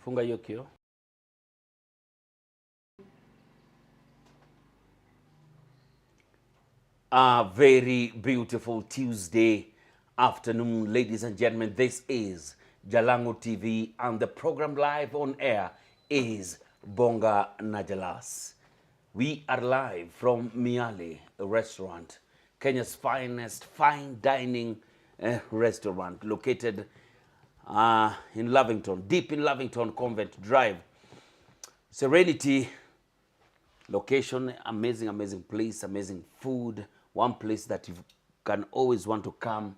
Funga hiyo kio. A very beautiful Tuesday afternoon, ladies and gentlemen. This is Jalango TV, and the program live on air is Bonga Najalas. We are live from Miale restaurant, Kenya's finest fine dining restaurant, located in Lavington, deep in Lavington Convent Drive. Serenity location, amazing place, amazing food, one place that you can always want to come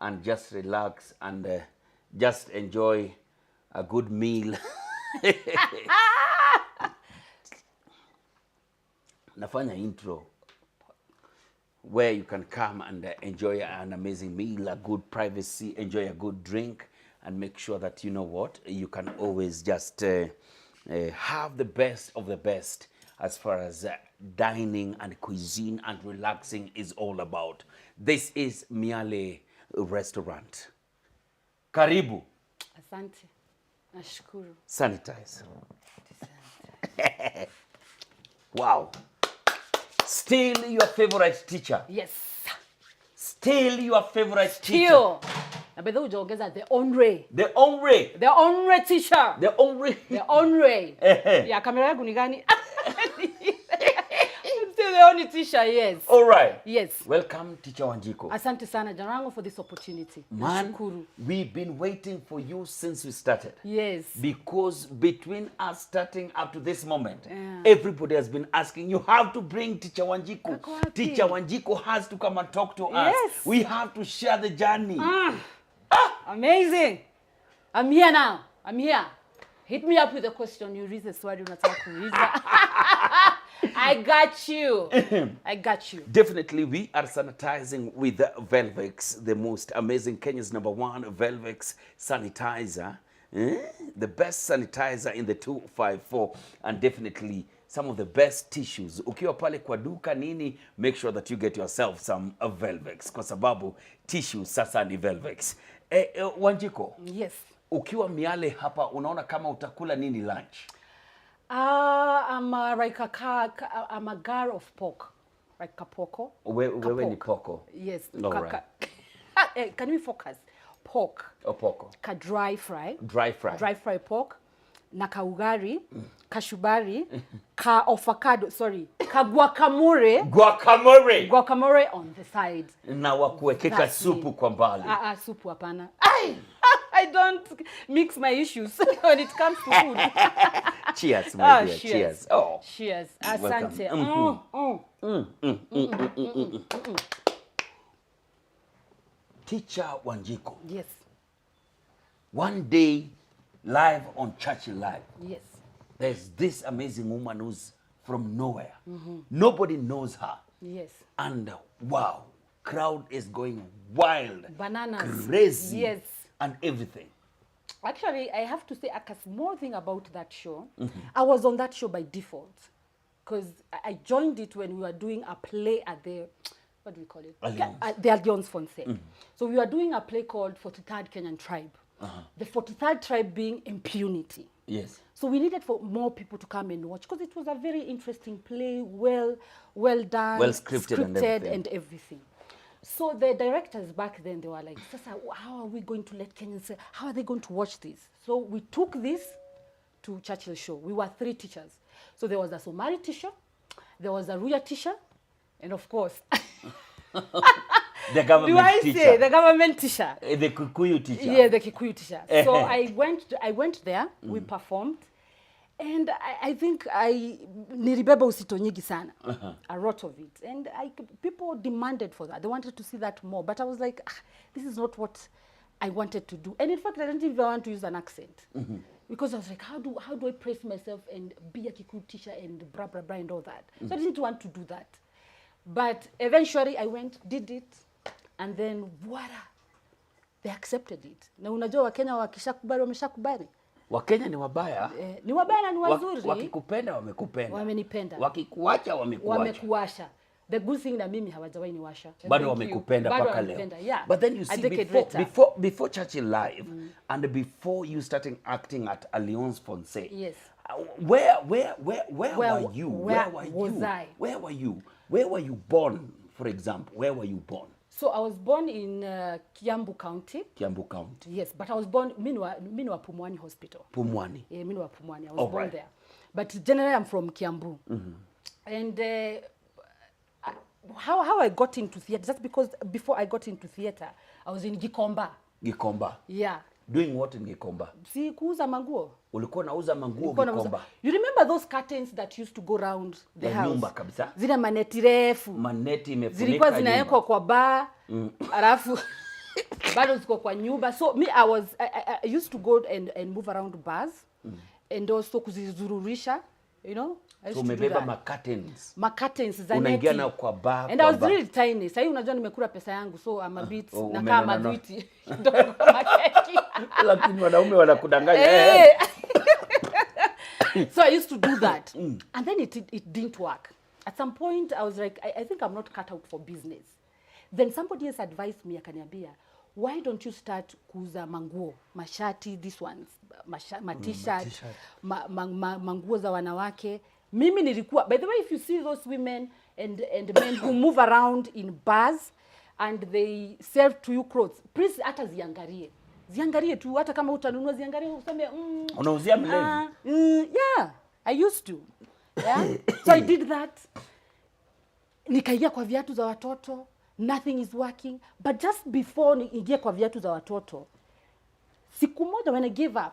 and just relax and just enjoy a good meal. Nafanya intro where you can come and enjoy an amazing meal, a good privacy, enjoy a good drink, and make sure that you know what, you can always just have the best of the best as far as dining and cuisine and relaxing is all about. This is Miale restaurant. Karibu. Asante. Nashukuru. Sanitize. Wow. Still your favorite teacher. Yes. Still your favorite teacher. Still. Na bedho ujaongeza the onre. The onre. The onre teacher. The onre. The onre. Ya kamera yangu ni gani? Still the only teacher, yes. All right. Yes. Welcome, Teacher Wanjiku. Asante sana Jarango for this opportunity. Man, Nashukuru. we've been waiting for you since we started. Yes. Because between us starting up to this moment, everybody has been asking, you have to bring Teacher Wanjiku. Teacher Wanjiku has to come and talk to us. Yes. We have to share the journey. Amazing. I'm here now. I'm here. Hit me up with a question. You read the sword, unataka kuuliza. I got you. I got you. Definitely, we are sanitizing with Velvex, the most amazing Kenya's #1 Velvex sanitizer. The best sanitizer in the 254, and definitely some of the best tissues. Ukiwa pale kwa duka nini, make sure that you get yourself some Velvex, kwa sababu tissues sasa ni Velvex. Wanjiko. Yes. Ukiwa Miale hapa, unaona kama utakula nini lunch? I'm a girl of pork. Like kapoko. Wewe ni poko. Yes. Right. Can we focus? Pork. Poko. Ka dry fry. Dry fry. Dry fry pork. Na ka ugari. Kashubari. Ka avocado. Sorry. Ka guacamole. Guacamole on the side. Na wakuwekeka supu kwa mbali. Supu hapana. I don't mix my issues when it comes to food. Cheers, my dear. Cheers. Oh. Cheers. Asante. Teacher Wanjiku. Yes. One day, live on Churchill Live. Yes. There's this amazing woman who's from nowhere. Nobody knows her. Yes. And wow, crowd is going wild. Bananas. Crazy. Yes. And everything. Actually, I have to say a small thing about that show. I was on that show by default. Because I joined it when we were doing a play at the, what do we call it? The Alliance Fonse. So we were doing a play called 43rd Kenyan Tribe. The 43rd Tribe being impunity. Yes. So we needed for more people to come and watch because it was a very interesting play, well done, well scripted and everything. So the directors back then, they were like, Sasa, how are we going to let Kenyans, how are they going to watch this? So we took this to Churchill show. We were 3 teachers. So there was a Somali teacher, there was a Ruya teacher, and of course, the government teacher. Say the government teacher? The Kikuyu teacher. Yeah, the Kikuyu teacher. So I went there, we performed, and I think nilibeba usito nyingi sana, a lot of it. And people demanded for that. They wanted to see that more. But I was like, this is not what I wanted to do. And in fact, I didn't even want to use an accent. Because I was like, how do I praise myself and be a Kikuyu teacher and blah, blah, blah and all that. So I didn't want to do that. But eventually I did it. And then, voila, they accepted it. Na unajua Wakenya wakishakubali wameshakubali. Wakenya ni wabaya. Ni wabaya na ni wazuri. Wakikupenda wamekupenda. Wamenipenda. Wakikuacha wamekuacha. Wamekuacha. The good thing na mimi hawajawahi niwasha. Bado wamekupenda paka leo. Yeah. But then you see before Churchill Live and before you starting acting at Alliance Française. Yes. Where were you? Where was I? Where were you? Where were you born, for example? Where were you born? So I was born in Kiambu County. Kiambu County. Yes, but I was born Minwa Pumwani Hospital. Pumwani. Yeah, Minwa Pumwani. I was born there. But generally I'm from Kiambu. And how I got into theater, just because before I got into theater, I was in Gikomba. Gikomba. Yeah. Doing what in Gikomba? Si kuuza manguo. Ulikuwa nauza manguo Gikomba. You remember those curtains that used to go around the house? Nyumba kabisa. Zile maneti refu. Maneti imefunika. Zilikuwa zinawekwa kwa bar. Alafu bado ziko kwa nyumba. So me I used to go and move around bars and also kuzizururisha, you know? So umebeba curtains za neti. Unaingia na kwa bar. And I was really tiny. Sasa unajua nimekula pesa yangu, so I'm a bit na kama viti. Ndio makeki. Lakini wanaume wanakudanganya. So I used to do that. And then it didn't work. At some point I was like, I think I'm not cut out for business. Then somebody else advised me, akaniambia, why don't you start kuuza manguo, mashati, these ones, t-shirt, manguo za wanawake. Mimi nilikuwa, by the way, if you see those women and men who move around in bars and they sell to you clothes, please hata ziangalie. Ziangalie tu, hata kama utanunua ziangalie, useme unauzia mlevi. Yeah, I used to. Yeah. So I did that. Nikaingia kwa viatu za watoto. Nothing is working. But just before niingie kwa viatu za watoto, siku moja when I gave up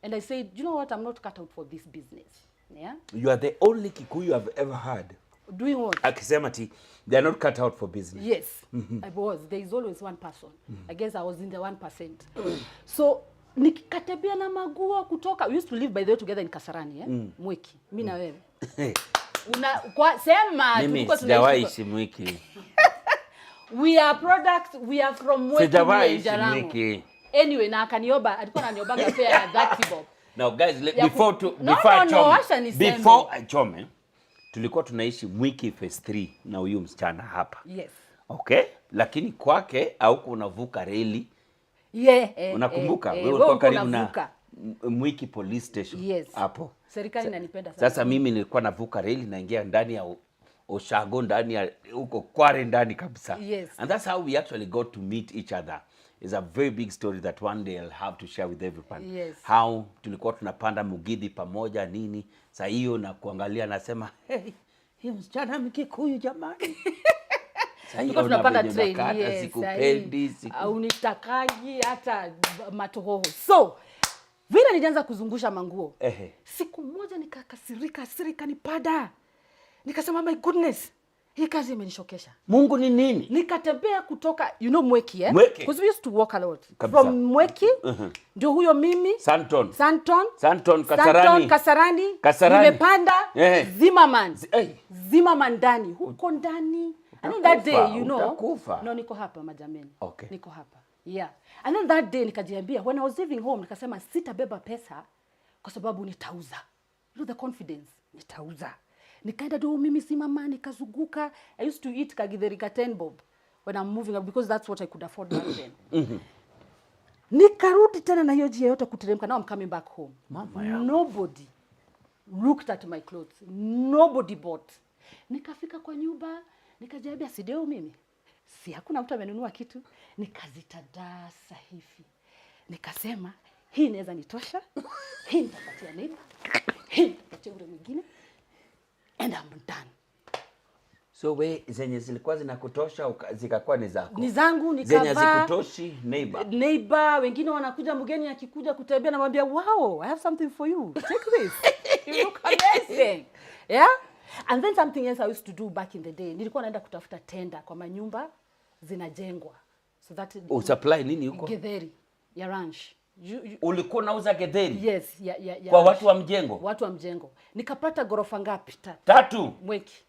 and I said, you know what, I'm not cut out for this business. Yeah? You are the only Kikuyu I've ever heard. Doing what? Akisema they are not cut out for business. Yes, I was. There is always one person. I guess I was in the 1%. So nikikatebea na maguo kutoka, we used to live by the way together in Kasarani, Mweki. Mimi na wewe. Sema tulikuwa tunaishi Mweki. We are from Mweki. Anyway, na akanioba, alikuwa ananiobaga pia ya that bob. Now guys, before I chome, tulikuwa tunaishi Mwiki phase 3 na huyu msichana hapa. Yes. Okay? Lakini kwake au unavuka reli. Unakumbuka? Wewe ulikuwa karibu na Mwiki police station. Yes. Hapo. Serikali inanipenda sana. Sasa mimi nilikuwa navuka reli naingia ndani ya Oshago, ndani ya huko Kware ndani kabisa. Yes. And that's how we actually got to meet each other. It's a very big story that one day I'll have to share with everyone. Yes. How tulikuwa tunapanda Mugithi pamoja nini. Sasa hiyo na kuangalia nasema, hey, hii msichana Mkikuyu jamani. Sasa hiyo tunapanda train. Yes. Sikupendi, au nitakaji hata matohoho. So, vile nilianza kuzungusha manguo. Siku moja nikakasirika nipada. Nikasema my goodness, hii kazi imenishokesha. Mungu ni nini? Nikatembea kutoka, you know Mweki, Mweki. Because we used to walk a lot. Kabisa. From Mweki, ndio huyo mimi. Santon, Kasarani. Nimepanda, Zimmerman. Zimmerman ndani, huko ndani. And then that day, you know. Utakufa. No, niko hapa majameni. Okay. Niko hapa. Yeah. And then that day nikajiambia, when I was leaving home, nikasema sitabeba pesa kwa sababu nitauza. You know the confidence, nitauza. Nikaenda do mimi simama nikazunguka. I used to eat kagitheri ka 10 bob when I'm moving up because that's what I could afford back then. Nikarudi tena na hiyo jia yote kuteremka. Now I'm coming back home. Mama yangu. Nobody looked at my clothes. Nobody bought. Nikafika kwa nyumba, nikajiambia sideo mimi. Si hakuna mtu amenunua kitu. Nikazitadasa hivi. Nikasema hii inaweza nitosha. Hii nitapatia neighbor. Hii nitapatia ule mwingine. And I'm done. So we zenye zilikuwa zinakutosha zikakuwa ni zako. Ni zangu nikavaa. Zenye zikutoshi neighbor wengine wanakuja, mgeni akikuja kutembea na mwambia wow, I have something for you. Take this. You look amazing. Yeah? And then something else I used to do back in the day. Nilikuwa naenda kutafuta tenda kwa manyumba zinajengwa. So that supply nini huko? Githeri ya ranch. Ulikuwa unauza githeri? Yes, kwa watu wa mjengo. Watu wa mjengo. Nikapata gorofa ngapi? 3. Mweki.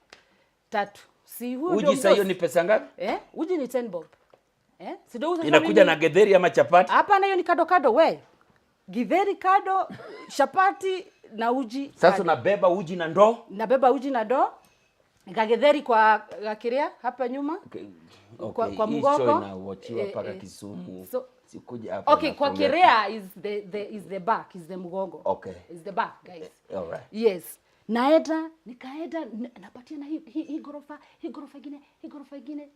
3. Si huyo uji sasa hiyo ni pesa ngapi? Uji ni 10 bob. Sidouza inakuja na githeri ama chapati? Hapana, hiyo ni kado we. Githeri kado, chapati na uji. Sasa unabeba uji na ndoo? Nabeba uji na ndoo. Gagetheri kwa Gakiria hapa nyuma. Okay. Kwa Mugogo na wachiwa paka Kisumu. So sikuja hapa. Okay, kwa Kirea is the back, is the Mugogo. Okay. Is the back, guys. All right. Yes. Nikaenda napatia na hii gorofa ingine.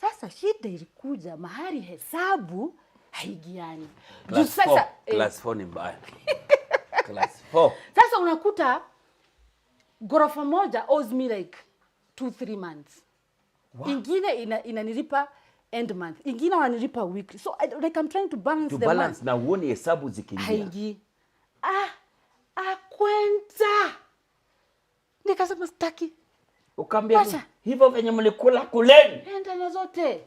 Sasa shida ilikuja mahali hesabu haigiani. Class 4 ni mbaya. Class 4. Sasa unakuta gorofa moja owes me like 2-3 months. Wow. Ingine inanilipa end month. Ingine wanilipa weekly. So like I'm trying to balance the month. Na uone hesabu zikiingia. Haingi. Kwenta. Nikasema sitaki. Ukaambia hivyo venye mlikula kuleni. Enda zote.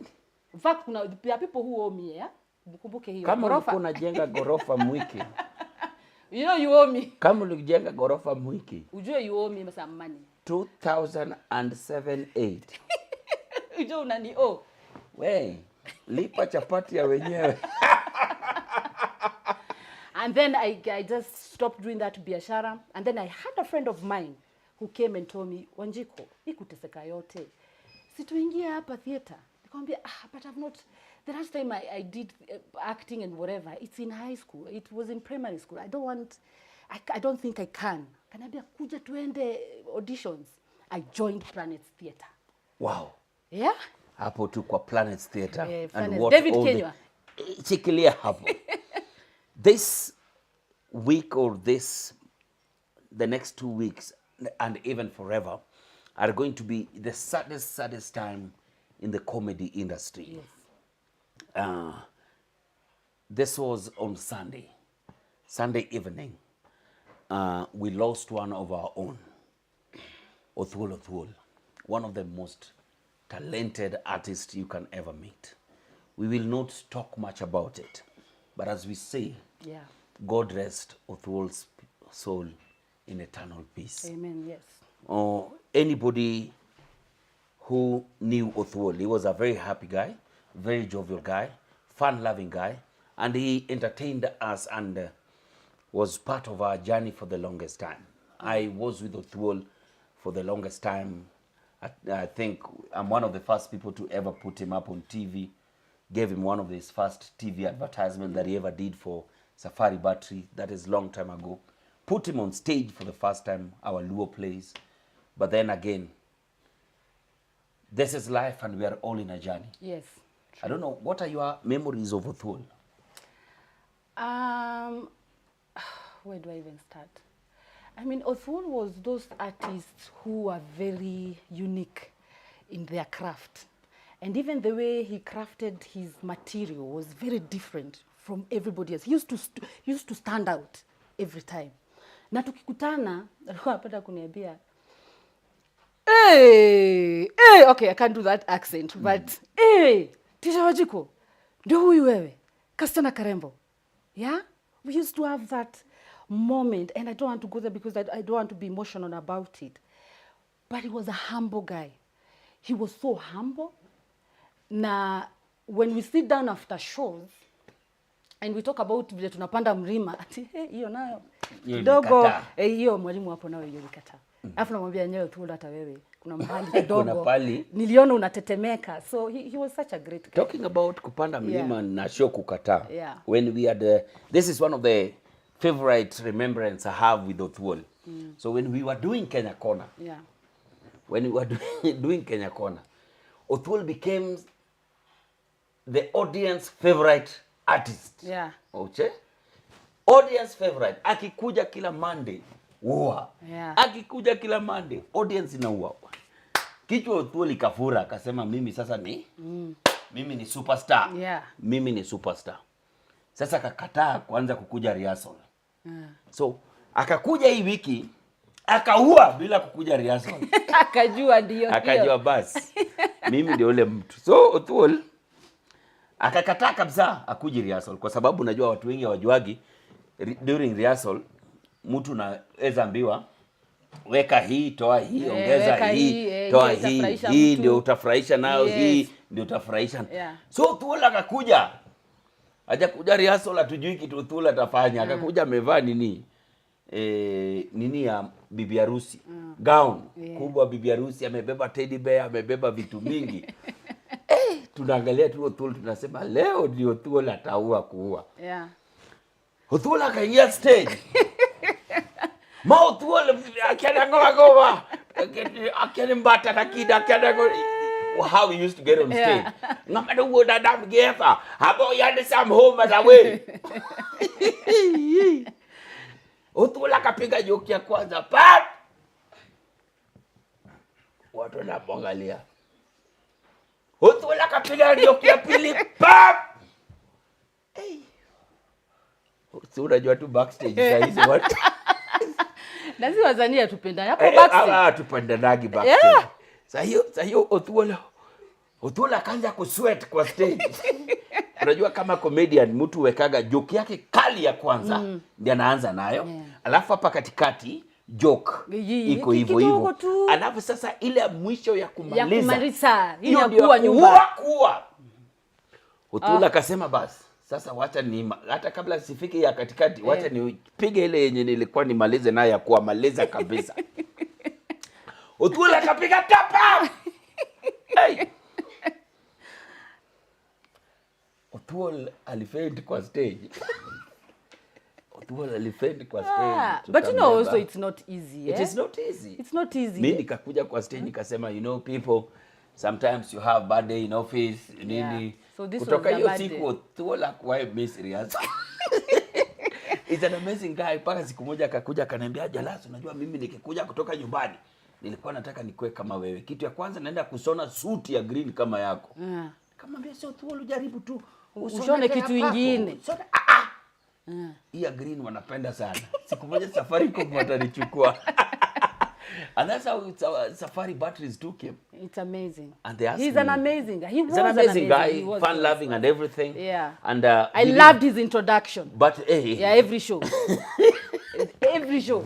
In fact kuna people who owe me, Mkumbuke hiyo. Kama ulikuwa unajenga gorofa Mwiki. You know you owe me. Kama ulijenga gorofa Mwiki. Ujue you owe me some money. 2007-8. Ujue unani owe. Lipa chapati ya wenyewe. And then I just stopped doing that biashara. And then I had a friend of mine who came and told me, Wanjiku, ikuteseka yote. Situingia hapa theater. Nikamwambia, but I've not, the last time I did acting and whatever, it's in high school. It was in primary school. I don't think I can. Kaniambia, kuja tuende auditions. I joined Planets Theater. Wow. Yeah? Hapo tu kwa Planets Theater. And what David Kenywa. Chikilia hapo. This week or the next 2 weeks and even forever are going to be the saddest time in the comedy industry. Yes. This was on Sunday evening. We lost one of our own, Othwol, one of the most talented artists you can ever meet. We will not talk much about it, but as we say, God rest Othwol's soul in eternal peace. Amen, yes. Anybody who knew Othwol, he was a very happy guy, very jovial guy, fun-loving guy, and he entertained us and was part of our journey for the longest time. I was with Othwol for the longest time. I think I'm one of the first people to ever put him up on TV, gave him one of his first TV advertisements that he ever did for Safari Battery. That is long time ago. Put him on stage for the first time, our Luo plays. But then again, this is life and we are all in a journey. Yes. True. I don't know, what are your memories of Othwol? Where do I even start? I mean, Othwol was those artists who are very unique in their craft. And even the way he crafted his material was very different from everybody else. He used to stand out every time. Na tukikutana, alikuwa anapenda kuniambia, okay, I can't do that accent, but Tisha Wanjiku, ndio huyu wewe, kasichana karembo. Yeah? We used to have that moment, and I don't want to go there because I don't want to be emotional about it. But he was a humble guy. He was so humble. Na when we sit down after shows, and we talk about vile tunapanda mlima, ati hiyo nayo kidogo, hiyo mwalimu hapo nayo hiyo nikata. Alafu namwambia nyewe tu hata wewe kuna mahali kidogo niliona unatetemeka. So he was such a great guy. Talking about kupanda mlima na show kukata. When we had this is one of the favorite remembrance I have with Othwol. So when we were doing Kenya Corner. When we were doing Kenya Corner, Othwol became the audience favorite artist. Okay? Audience favorite. Akikuja kila Monday, uwa. Akikuja kila Monday, audience inaua. Kichwa Othwol ikafura, akasema mimi sasa ni mimi ni superstar. Mimi ni superstar. Sasa akakataa kuanza kukuja rehearsal. So akakuja hii wiki akaua bila kukuja rehearsal. Akajua ndio. Akajua basi. Mimi ndio yule mtu. So Othwol akakataa kabisa akuji rehearsal kwa sababu najua watu wengi hawajuagi during rehearsal mtu naweza ambiwa weka hii, toa hii, ongeza hii, toa hii ndio utafurahisha nayo, hii ndio utafurahisha. So Othwol akakuja. Hajakuja rehearsal, hatujui kitu Othwol atafanya. Akakuja amevaa nini ya bibi harusi. Gown kubwa bibi harusi, amebeba teddy bear, amebeba vitu mingi. Tunaangalia tu Othul tunasema leo ndio Othul ataua kuua. Yeah. Othul akaingia stage. Othul akienda ngoma. Akienda mbata na kida akienda how we used to get on stage. Ngamada woda dam gefa. Habo yande some home and away. Othul akapiga joke ya kwanza. Pap! Watu wanaangalia. Othul akapiga joke ya pili. Pap! Si unajua tu backstage saa hizi watu. Lazima wazania tupenda hapo backstage. Tupendanagi backstage. Saa hiyo Othul akaanza kusweat kwa stage. Unajua kama comedian mtu wekaga joke yake kali ya kwanza ndio anaanza nayo. Alafu hapa katikati joke iko hivyo. Alafu sasa ile mwisho ya kumaliza hiyo inakuwa nyumba. Othul akasema basi sasa wacha ni hata kabla sifike ya katikati wacha nipige ile yenye nilikuwa nimalize nayo ya kuamaliza kabisa. Othul akapiga tapa. Othul alifend kwa stage. But you know also it's not easy. It is not easy. It's not easy. Mimi nikakuja kwa stage nikasema you know people sometimes you have bad day in office nini. So this kutoka hiyo siku Othul akwae mysterious. It's an amazing guy. Paka siku moja akakuja akaniambia Jalas, unajua mimi nikikuja kutoka nyumbani nilikuwa nataka nikuwe kama wewe. Kitu ya kwanza naenda kusona suit ya green kama yako. Kamwambia sio Othul jaribu tu ushone kitu kingine. Hii ya green wanapenda sana. Siku moja Safaricom watanichukua. And that's how Safari batteries took him. It's amazing. And he's an amazing guy. He's an amazing guy, fun loving and everything. Yeah. And I loved his introduction. But hey. Yeah, every show. Every show.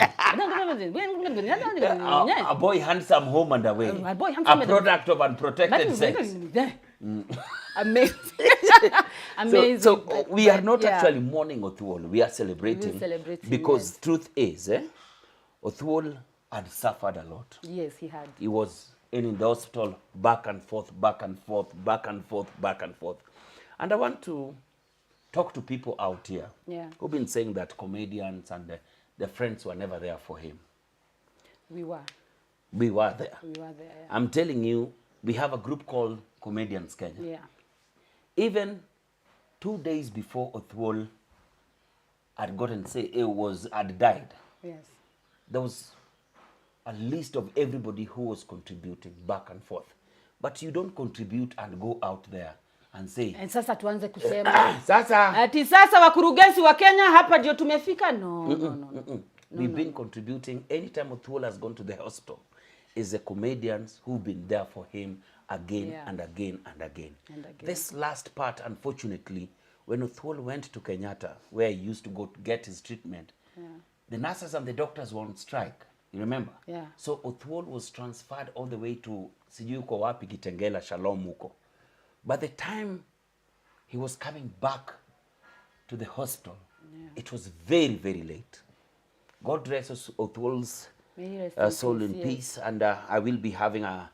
A boy handsome home and away. A boy handsome. A product of unprotected sex. Amazing. Amazing. So we are not actually mourning Othul. We are celebrating. Because truth is, Othul had suffered a lot. Yes, he had. He was in the hospital back and forth. And I want to talk to people out here who've been saying that comedians and the friends were never there for him. We were. We were there. We were there, yeah. I'm telling you, we have a group called Comedians Kenya. Yeah. Even 2 days before Othul had had died, yes, there was a list of everybody who was contributing back and forth. But you don't contribute and go out there and say, and sasa tuanze kusema sasa ati sasa wakurugenzi wa Kenya hapa ndio tumefika. No. We've been contributing anytime Othul has gone to the hospital. Is the comedians who've been there for him again and again and again. This last part, unfortunately, when Othul went to Kenyatta, where he used to go to get his treatment, the nurses and the doctors were on strike. You remember? Yeah. So Othul was transferred all the way to sijui uko wapi Kitengela, Shalom huko. By the time he was coming back to the hospital, it was very, very late. God rest Othul's soul in peace, and I will be having a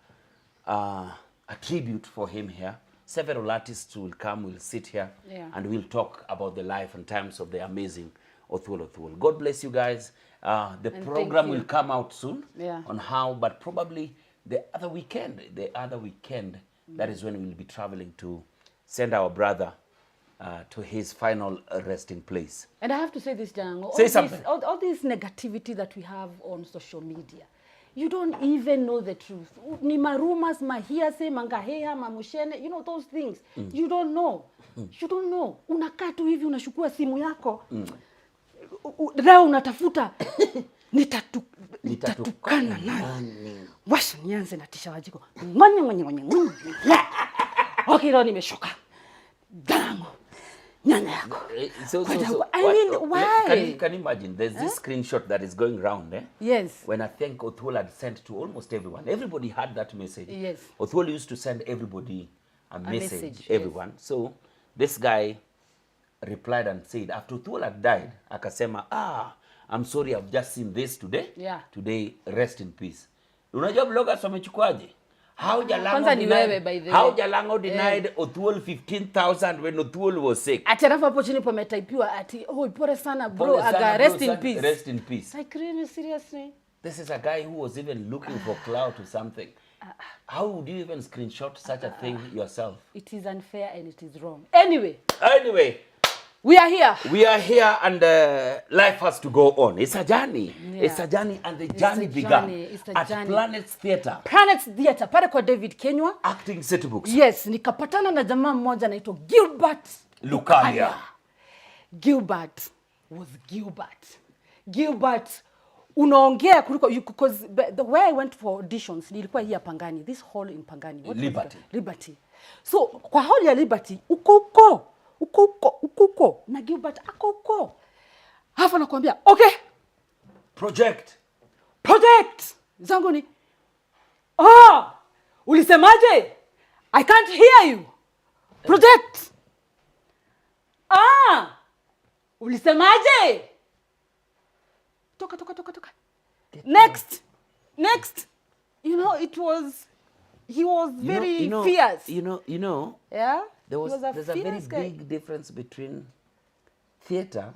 tribute for him here. Several artists will come, will sit here, and we'll talk about the life and times of the amazing Othul. God bless you guys. The program will come out soon on how, but probably the other weekend, that is when we'll be traveling to send our brother to his final resting place. And I have to say this, Jango. Say something. All this negativity that we have on social media, you don't even know the truth. Ni marumas, mahiase, mangaheha, mamushene, you know those things. You don't know. You don't know. Unakaa tu hivi unashukua simu yako. Leo unatafuta nitatukana nani. Washa nianze na tisha Wanjiku. Okay, leo nimeshoka. Dango. Nyanya yako. So, I mean, why? Can you imagine? There's this screenshot that is going around, Yes. When I think Othul had sent to almost everyone. Everybody had that message. Yes. Othul used to send everybody a message. Everyone. Yes. So this guy replied and said, after Othul had died, akasema, I'm sorry, I've just seen this today. Yeah. Today, rest in peace. Unajua bloggers wamechukuaje? How Kwanza ni wewe, by the way. How Jalango denied Othwal 15,000 when Othwal was sick. Ati alafu hapo chini pametaipiwa ati pole sana bro, Pole sana, aga bro, rest in peace. Rest in peace. Like really, seriously? This is a guy who was even looking for clout or something. How would you even screenshot such a thing yourself? It is unfair and it is wrong. Anyway, we are here. We are here and life has to go on. It's a journey. Yeah. It's a journey and the journey began at journey. Planets Theatre. Planets Theatre, pale kwa David Kenywa. Acting set books. Yes, nikapatana na jamaa mmoja anaitwa Gilbert Lukalia. Gilbert was Gilbert. Gilbert unaongea kuliko because the way I went for auditions nilikuwa hii Pangani, this hall in Pangani. What Liberty. So kwa hall ya Liberty uko na Gilbert ako uko. Hafa nakwambia, okay. Project. Zangu ni ulisemaje? I can't hear you. Project. Ulisemaje? Toka. Next. You know, he was very fierce. You know. Yeah? There's a very big difference between theater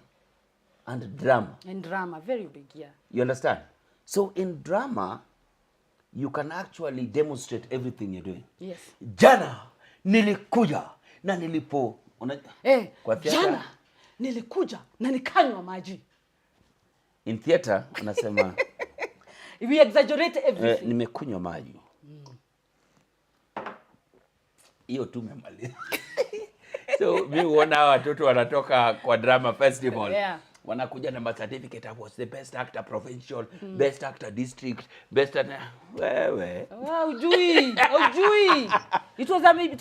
and drama. And drama, very big, yeah. You understand? So in drama, you can actually demonstrate everything you're doing. Yes. Jana nilikuja na nilipo. Kwa theater, jana nilikuja na nikanywa maji. In theater, unasema we exaggerate everything. Nimekunywa maji. Hiyo tu memaliza. So mimi huona watoto wanatoka kwa drama festival. Yeah. Wanakuja na certificate. I was the best actor provincial, best actor district, best actor. Wewe. Ujui. It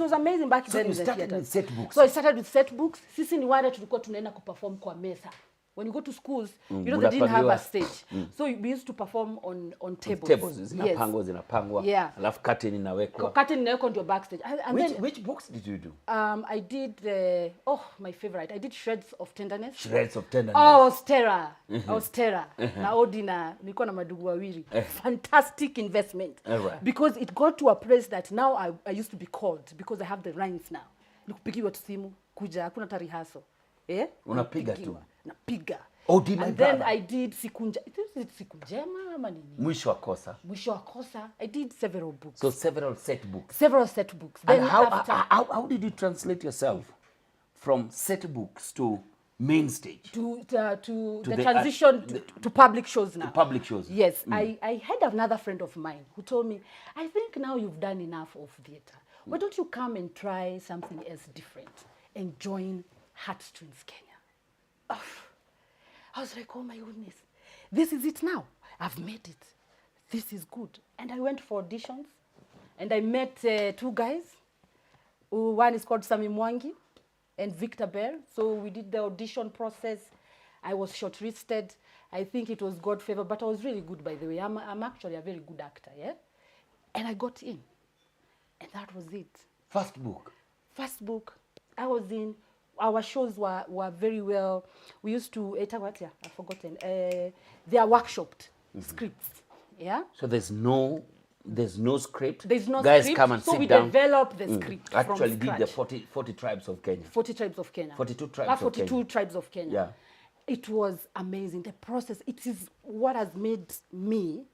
was amazing back then in the theater. Set books. So I started with set books. Sisi ni wale tulikuwa tunaenda kuperform kwa mesa. When you go to schools, you know they didn't have a stage. So we used to perform on tables. Tables zinapangwa. Yeah. Alafu curtain inawekwa. Curtain inawekwa ndio backstage. Which books did you do? I did my favorite. I did Shreds of Tenderness. I was terror. Na Odina nilikuwa na madugu wawili. Fantastic investment. Right. Because it got to a place that now I used to be called because I have the lines now. Nikupigiwa tu simu, kuja, hakuna hata rehearsal. Unapiga tu. Napiga. And then I did siku njema ama nini? Mwisho wa kosa. I did several books. So several set books. Then and how did you translate yourself from set books to main stage? To the transition to public shows now. To public shows. Yes. I had another friend of mine who told me, I think now you've done enough of theater. Why don't you come and try something else different and join Heartstrings Kenya? I was like, oh my goodness, this is it now. I've made it. This is good. And I went for auditions and I met two guys. One is called Sami Mwangi and Victor Bear. So we did the audition process. I was shortlisted. I think it was God favor, but I was really good, by the way. I'm actually a very good actor, yeah? And I got in. And that was it. First book. I was in. Our shows were very well. We used to, I've forgotten. They are workshopped scripts. Yeah? So there's no script? There's no Guys script. Come and so sit we down. Developed the script Actually from did the 40 tribes of Kenya. 40 tribes of Kenya. 42 tribes of Kenya. 42 tribes of Kenya. Yeah. It was amazing. The process, it is what has made me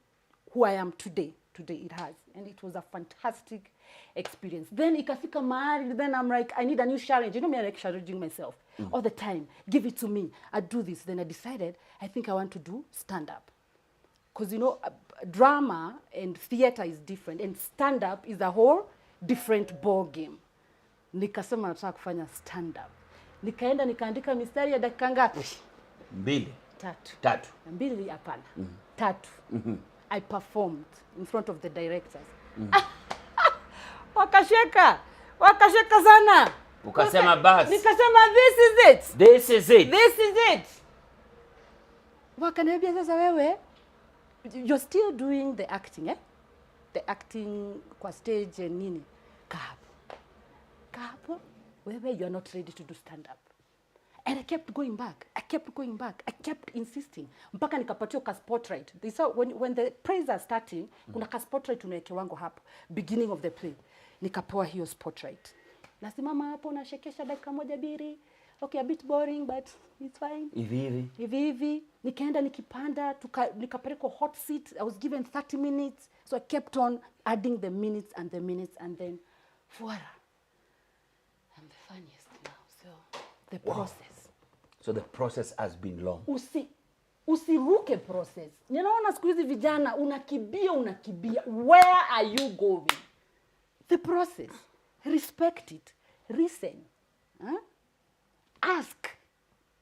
who I am today. Today it has. And it was a fantastic experience. Then ikafika mahali, then I'm like, I need a new challenge. You know me, I like challenging myself all the time. Give it to me. I do this. Then I decided, I think I want to do stand-up. Because, you know, drama and theater is different. And stand-up is a whole different ball game. Nikasema nataka kufanya stand-up. Nikaenda nikaandika mistari ya dakika ngapi? 2. 3. 2 hapana. 3. I performed in front of the directors. Wakasheka sana. Ukasema basi. Nikasema this is it. Wakaniambia sasa wewe, you're still doing the acting, The acting kwa stage and nini. Kahapo. Wewe, you are not ready to do stand up. And I kept going back. I kept insisting. Mpaka nikapatiwa ka spotlight. They saw when the praise are starting, kuna ka spotlight unawekewango hapo, beginning of the play. Nikapewa hiyo spotlight. Nasimama hapo nashekesha dakika moja biri. Okay, a bit boring, but it's fine. Hivi. Nikaenda nikipanda, nikapelekwa hot seat. I was given 30 minutes. So I kept on adding the minutes, and then voila. I'm the funniest now. So the process. So the process has been long. Usiruke process. Ninaona siku hizi vijana unakibia. Where are you going? The process. Respect it. Listen. Huh? Ask.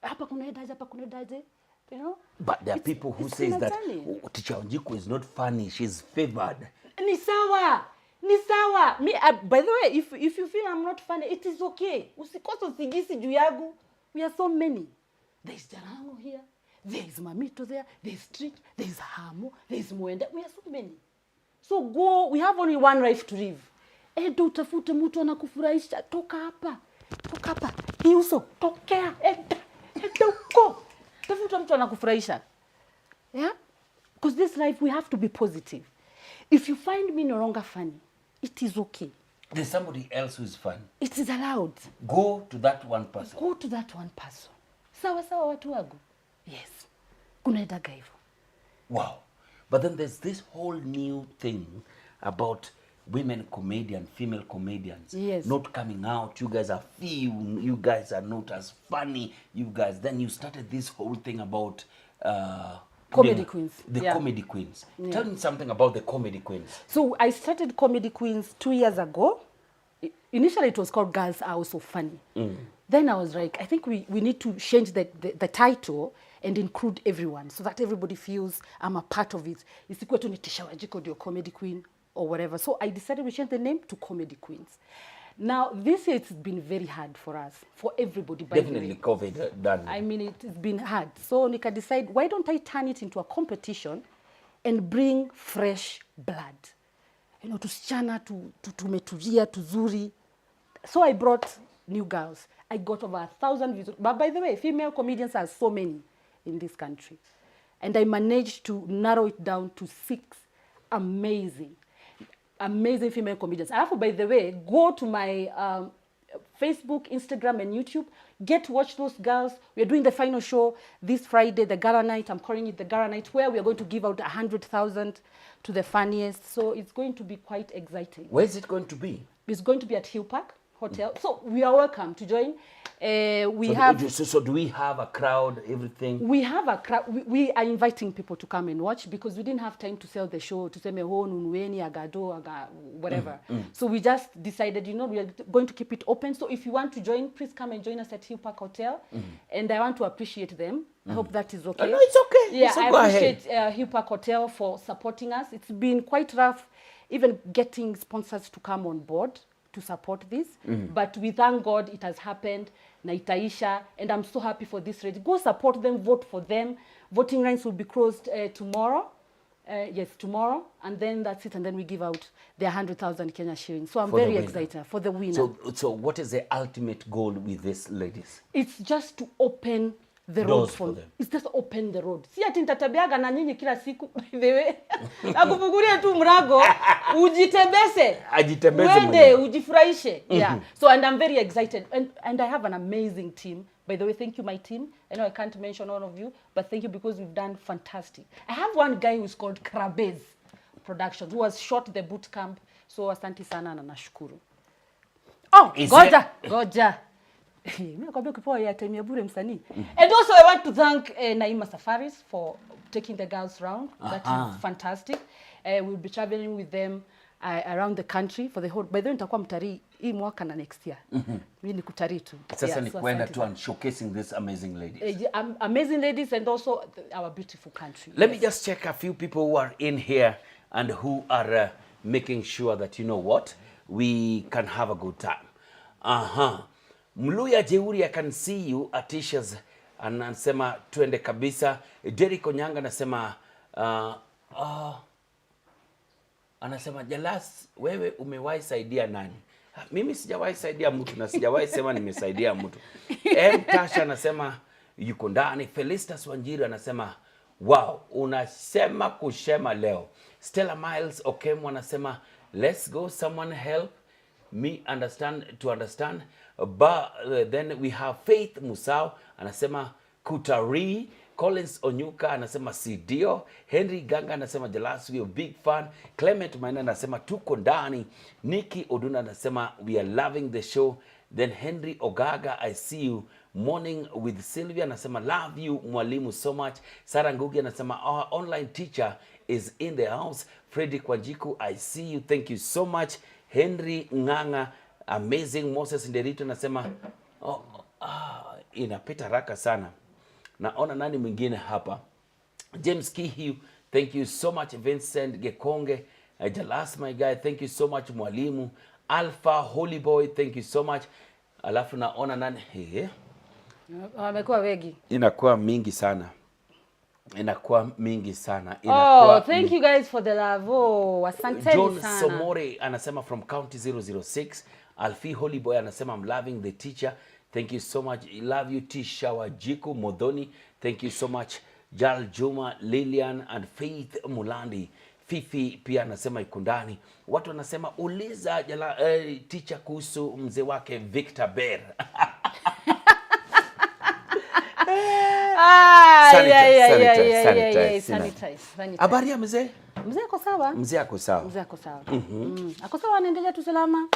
Hapa kunaendaje? You know? But there are people who say that Teacher Wanjiku is not funny. She's favored. Ni sawa. Me, by the way, if you feel I'm not funny, it is okay. Usikose usigisi juu yangu. We are so many. There is Jarango here. There is Mamito there. There is Trick. There is Hamo. There is Mwenda. We are so many. So go. We have only one life to live. Enda utafute mtu anakufurahisha. Toka hapa. Hii uso. Tokea. Enda uko. Tafuta mtu anakufurahisha. Yeah? Because this life, we have to be positive. If you find me no longer funny, it is okay. There's somebody else who is funny. It is allowed. Go to that one person. Sawa watu wangu. Yes. Kunaendaga hivyo. Wow. But then there's this whole new thing about women comedians, female comedians, not coming out. You guys are few. You guys are not as funny. You guys. Then you started this whole thing about comedy queens. The comedy queens. Yeah. Tell me something about the comedy queens. So I started Comedy Queens 2 years ago. Initially it was called Girls Are Also Funny. Then I was like, I think we need to change the title and include everyone so that everybody feels I'm a part of it. Isikuwe tu ni Teacher Wanjiku ndio comedy queen or whatever. So I decided we change the name to Comedy Queens. Now, this year it's been very hard for us, for everybody. Definitely COVID done. I mean, it's been hard. So Nika decided, why don't I turn it into a competition and bring fresh blood? You know, tusichana, tumetulia, tuzuri. So I brought new girls. I got over 1,000 views. But by the way, female comedians are so many in this country. And I managed to narrow it down to 6 amazing female comedians. By the way, go to my Facebook, Instagram, and YouTube. Get to watch those girls. We are doing the final show this Friday, the gala night. I'm calling it the gala night, where we are going to give out 100,000 to the funniest. So it's going to be quite exciting. Where is it going to be? It's going to be at Hill Park Hotel. So we are welcome to join. So do we have a crowd, everything? We have a crowd. We are inviting people to come and watch because we didn't have time to sell the show, to say nunueni, agado, whatever. So we just decided, we are going to keep it open. So if you want to join, please come and join us at Hill Park Hotel. And I want to appreciate them. I hope that is okay. No, it's okay. Yeah, so I appreciate Hill Park Hotel for supporting us. It's been quite rough, even getting sponsors to come on board to support this. But we thank God it has happened. Naitaisha, and I'm so happy for this rate. Go support them, vote for them. Voting lines will be closed tomorrow. Tomorrow. And then that's it. And then we give out the 100,000 Kenya shillings. So I'm very excited for the winner. So what is the ultimate goal with these ladies? It's just to open the road for them. It's just open the road. Si ati nitatabiaga na nyinyi kila siku, by the way. Nakufungulia tu mrago, ujitembeze. Wende, ujifurahishe. Yeah. So, and I'm very excited. And I have an amazing team. By the way, thank you, my team. I know I can't mention all of you, but thank you because we've done fantastic. I have one guy who's called Krabez Productions, who has shot the boot camp. So, asante sana na nashukuru. Oh, goja. And also I want to thank Naima Safaris for taking the girls round. That is fantastic. We'll be traveling with them around the country for the whole. By the way, nitakuwa mtalii hii mwaka na next year. Mimi ni kutalii tu. Sasa ni kwenda tu and showcasing these amazing ladies. Amazing ladies and also our beautiful country. Let me just check a few people who are in here and who are making sure that, you know what, we can have a good time. Mluya Jeuri, I can see you. Atisha's anasema tuende kabisa. Derek Onyanga anasema anasema Jalas, wewe umewahi saidia nani? Mimi sijawahi saidia mtu na sijawahi sema nimesaidia mtu. Tasha anasema yuko ndani. Felistas Wanjiru anasema wow, unasema kushema leo. Stella Miles Okemo anasema let's go, someone help me understand to understand. But then we have Faith Musau anasema Kutari. Collins Onyuka anasema Sidio. Henry Ganga anasema Jalas, we are big fan. Clement Maina anasema tuko ndani. Nikki Oduna anasema we are loving the show. Then Henry Ogaga, I see you. Morning with Sylvia anasema love you mwalimu so much. Sarah Ngugi anasema our online teacher is in the house. Frederick Wanjiku, I see you, thank you so much. Henry Nganga, amazing. Moses Nderito anasema inapita raka sana. Naona nani mwingine hapa? James Kihiu, thank you so much. Vincent Gekonge, Jalas my guy, thank you so much mwalimu. Alpha Holy Boy, thank you so much. Alafu naona nani wamekuwa wengi. Inakuwa mingi sana. Thank you guys for the love. Asanteni John sana. Somore anasema from county 006. Alfi Holy Boy anasema I'm loving the teacher. Thank you so much. Love you Tisha Wanjiku Modoni. Thank you so much. Jal Juma, Lilian and Faith Mulandi. Fifi pia anasema ikundani. Watu wanasema uliza teacher kuhusu mzee wake Victor Bear. Sanitize. Habari ya mzee? Mzee ako sawa. Mzee ako sawa. Ako sawa, anaendelea tu salama.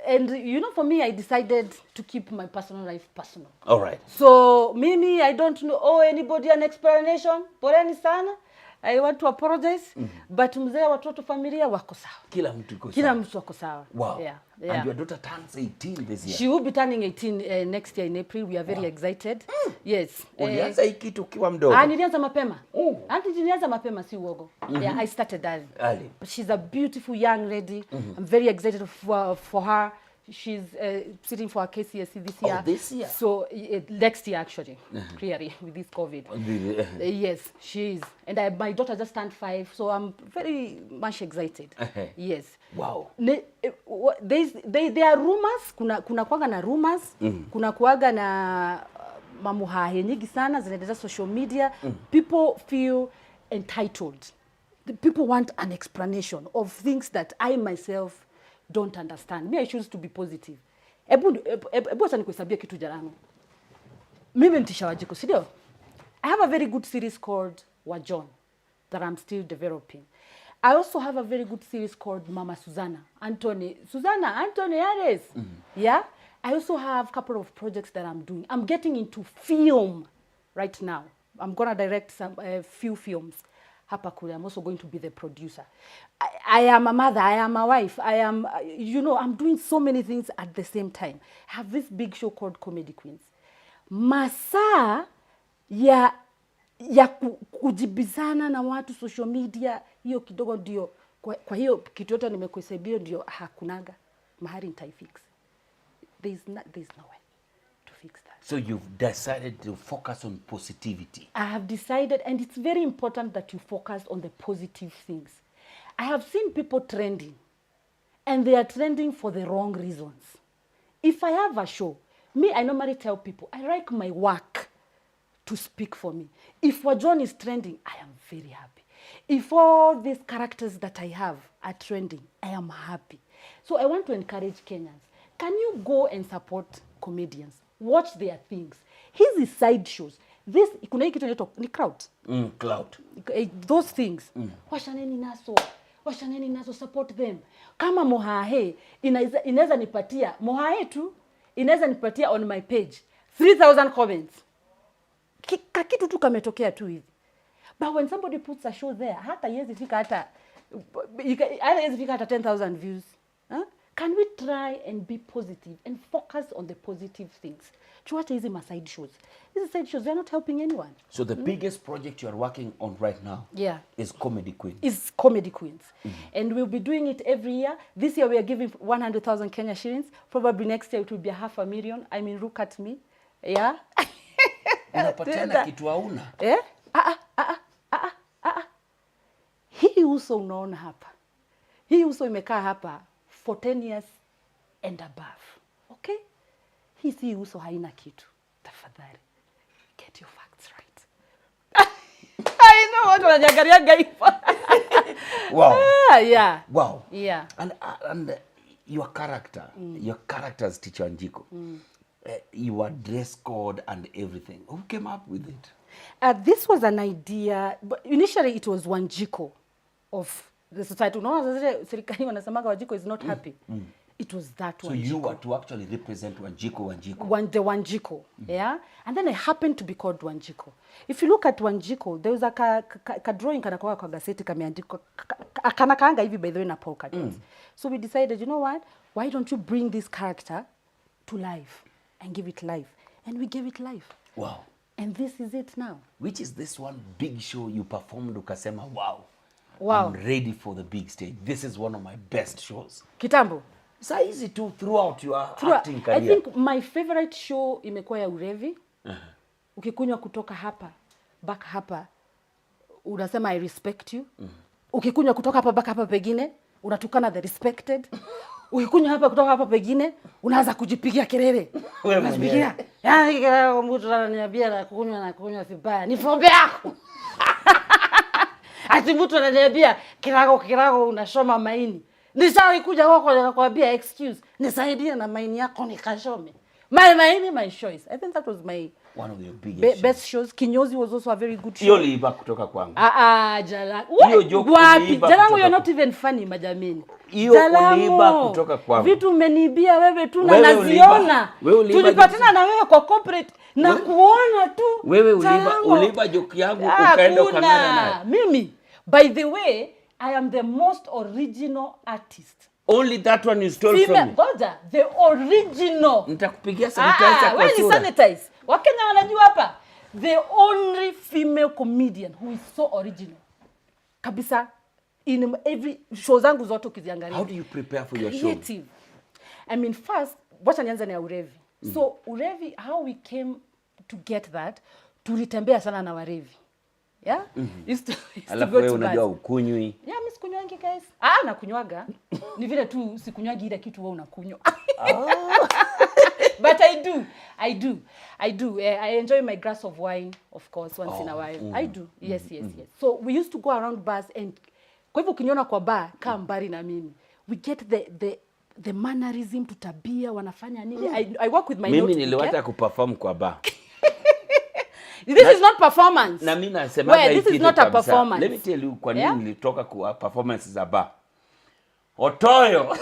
And you know, for me, I decided to keep my personal life personal. All right. So mimi, I don't owe anybody an explanation. Poleni sana. I want to apologize. But mzee, watoto, familia wako sawa. Kila mtu yuko sawa. Kila mtu wako sawa. Wow. Yeah. And your daughter turns 18 this year. She will be turning 18 next year in April. We are very excited. Yes. Ulianza hii kitu ukiwa mdogo? Nilianza mapema. Nilianza mapema, si uogo. Yeah, I started early. But she's a beautiful young lady. I'm very excited for her. She's sitting for her KCSE this year. This year? So next year, actually, clearly, with this COVID. Yes, she is. And my daughter just turned 5, so I'm very much excited. Yes. Wow. There are rumors. Kuna kuaga na rumors. Kuna kuaga na mamuhahe nyingi sana zinaendelea social media. People feel entitled. People want an explanation of things that I myself don't understand. Me, I choose to be positive. Ebu sasa nikuhesabia kitu Jalango. Mimi ni Tisha Wanjiku, si ndio? I have a very good series called Wajon that I'm still developing. I also have a very good series called Mama Susanna Anthony Yares. Yeah? I also have a couple of projects that I'm doing. I'm getting into film right now. I'm going to direct some few films. I'm also going to be the producer. I am a mother, I am a wife, I am, I'm doing so many things at the same time. I have this big show called Comedy Queens. Masaa ya kujibizana na watu social media, hiyo kidogo ndio, kwa hiyo kitu yote nimekuhesabia ndio hakunaga mahali nitaifix. There's no way to fix that. So you've decided to focus on positivity. I have decided, and it's very important that you focus on the positive things. I have seen people trending, and they are trending for the wrong reasons. If I have a show, I normally tell people, I like my work to speak for me. If Wajon is trending, I am very happy. If all these characters that I have are trending, I am happy. So I want to encourage Kenyans. Can you go and support comedians? Watch their things. His side shows. This, kuna hii kitu inaitwa ni crowd. Cloud. Those things. Washaneni naso, support them. Kama Mohahe, inaweza nipatia, Mohahe tu, inaweza nipatia on my page 3,000 comments. Kakitu tu kametokea tu hivi. But when somebody puts a show there, hata yezi fika hata 10,000 views. Can we try and be positive and focus on the positive things? Tuache hizi side shows. These side shows, they're not helping anyone. So the biggest project you are working on right now is Comedy Queens. Is Comedy Queens. And we'll be doing it every year. This year we are giving 100,000 Kenya shillings. Probably next year it will be 500,000. I mean, look at me. Yeah. Unapatiana kitu hauna. Hii uso unaona hapa. Hii uso imekaa hapa for 10 years and above. Okay? Hii si uso haina kitu. Tafadhali. Get your facts right. I know what wanajangariaga hivyo. Wow. Yeah. Wow. Yeah. And your character, your character as teacher Wanjiku, your dress code and everything. Who came up with it? This was an idea, but initially it was Wanjiku of the society. Unaona sasa serikali wanasemaga Wanjiku is not happy. It was that so Wanjiku. You were to actually represent Wanjiku. The Wanjiku, yeah? And then I happened to be called Wanjiku. If you look at Wanjiku, there was a ka drawing kana kwa gazeti kameandikwa kana kaanga hivi by the way na polka dots. So we decided, you know what? Why don't you bring this character to life and give it life? And we gave it life. Wow. And this is it now. Which is this one big show you performed ukasema wow. Wow. I'm ready for the big stage. This is one of my best shows. Kitambo. So easy to throughout your acting career. I think my favorite show imekuwa ya Urevi. Ukikunywa kutoka hapa, back hapa, unasema I respect you. Ukikunywa kutoka hapa, back hapa pegine, unatukana the respected. Ukikunywa hapa kutoka hapa pegine, unaanza kujipigia kelele. Unajipigia. Yaani kila mtu ananiambia na kunywa vibaya. Ni fombe yako. Ati mtu ananiambia kirago unashoma maini. Nishawahi kuja kwako nikakwambia excuse, nisaidie na maini yako nikashome. My choice. I think that was my one of the biggest best shows. Kinyozi was also a very good show. Hiyo liiba kutoka kwangu. Jalangu. Hiyo joke uliiba. Jalangu, you're not even funny majamini. Hiyo uliiba kutoka kwangu. Vitu umenibia wewe tu na naziona. Tulipatana na wewe kwa corporate na kuona tu. Wewe uliiba joke yangu ukaenda ukangana naye. Mimi, by the way, I am the most original artist. Only that one you stole from me. Goja, the original. Nitakupigia sanitizer kwa sura. Sanitize. Wakenya wanajua hapa. The only female comedian who is so original. Kabisa. In every show zangu zote ukiziangalia. How do you prepare for your show? Creative. I mean, first, wacha nianze na Urevi. So, Urevi, how we came to get that, tulitembea sana na Warevi. Yeah? Used to go to unajua ukunywi. Yeah, mimi sikunywangi guys. Nakunywaga. Ni vile tu sikunywagi ile kitu wewe unakunywa. But I do. I enjoy my glass of wine, of course, once in a while. I do. Yes. So we used to go around bars and kwa hivyo ukiniona kwa bar, kaa mbali na mimi. We get the mannerism, tutabia, wanafanya nini. I work with my notebook. Mimi niliwacha kuperform kwa bar. This is not performance. Na mimi nasema this is not a performance. Let me tell you kwa nini nilitoka kwa performance za bar. Otoyo.